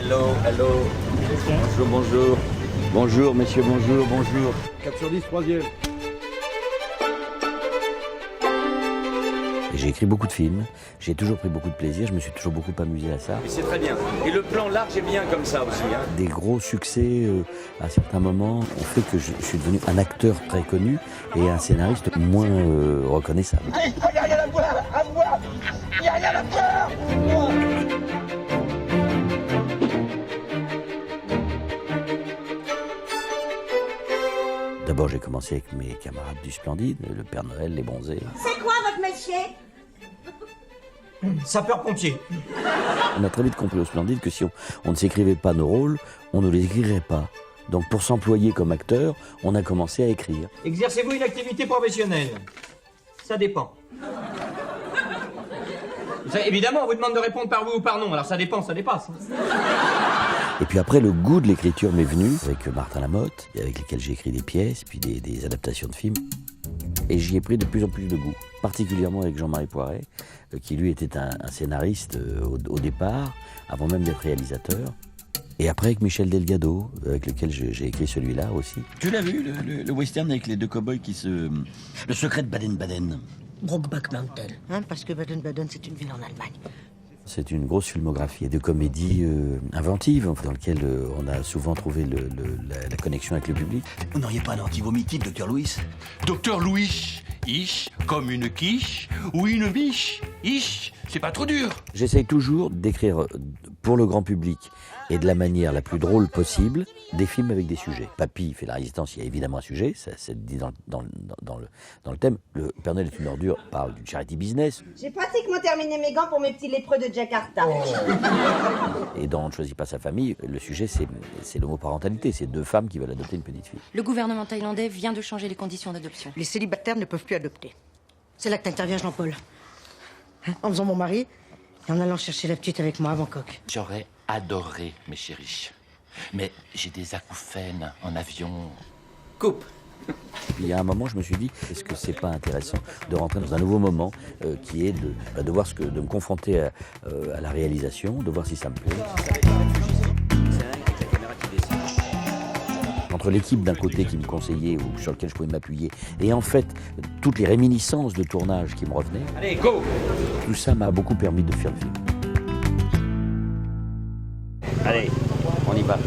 Hello, hello. Bonjour, bonjour. Bonjour, messieurs, bonjour, bonjour. 4 sur 10, troisième. J'ai écrit beaucoup de films, j'ai toujours pris beaucoup de plaisir, je me suis toujours beaucoup amusé à ça. C'est très bien. Et le plan large est bien comme ça aussi. Hein. Des gros succès à certains moments ont fait que je suis devenu un acteur très connu et un scénariste moins reconnaissable. Il n'y a rien à voir, il n'y a rien à voir. D'abord j'ai commencé avec mes camarades du Splendide, le Père Noël, les Bronzés. C'est quoi votre métier? Sapeur-pompier. On a très vite compris au Splendide que si on ne s'écrivait pas nos rôles, on ne les écrirait pas. Donc pour s'employer comme acteur, on a commencé à écrire. Exercez-vous une activité professionnelle? Ça dépend. Évidemment, on vous demande de répondre par oui ou par non, alors ça dépend, ça dépasse. Et puis après, le goût de l'écriture m'est venu avec Martin Lamotte, avec lesquels j'ai écrit des pièces, puis des adaptations de films. Et j'y ai pris de plus en plus de goût, particulièrement avec Jean-Marie Poiret, qui lui était un scénariste au départ, avant même d'être réalisateur. Et après avec Michel Delgado, avec lequel j'ai écrit celui-là aussi. Tu l'as vu, le western avec les deux cow-boys qui se... Le secret de Baden-Baden. Brokeback Mountain. Hein, parce que Baden-Baden, c'est une ville en Allemagne. C'est une grosse filmographie de comédies inventives, dans lesquelles on a souvent trouvé la connexion avec le public. Vous n'auriez pas un anti-vomitif, Docteur Louis? Docteur Louis, ish, comme une quiche ou une biche. Ish, c'est pas trop dur. J'essaye toujours d'écrire pour le grand public et de la manière la plus drôle possible des films avec des sujets. Papy fait la résistance, il y a évidemment un sujet, ça c'est dit dans le thème. Le Père Noël est une ordure parle du charity business. J'ai pratiquement terminé mes gants pour mes petits lépreux de Jakarta. Et dans On ne choisit pas sa famille, le sujet c'est l'homoparentalité, c'est deux femmes qui veulent adopter une petite fille. Le gouvernement thaïlandais vient de changer les conditions d'adoption. Les célibataires ne peuvent plus adopter. C'est là que t'interviens, Jean-Paul. Hein, en faisant mon mari et en allant chercher la petite avec moi à Bangkok. J'aurais adoré, mes chéris. Mais j'ai des acouphènes en avion. Coupe. Il y a un moment, je me suis dit, est-ce que c'est pas intéressant de rentrer dans un nouveau moment qui est de voir de me confronter à la réalisation, de voir si ça me plaît. Entre l'équipe d'un côté qui me conseillait ou sur lequel je pouvais m'appuyer, et en fait toutes les réminiscences de tournage qui me revenaient. Allez, go! Tout ça m'a beaucoup permis de faire le film. Allez, on y va.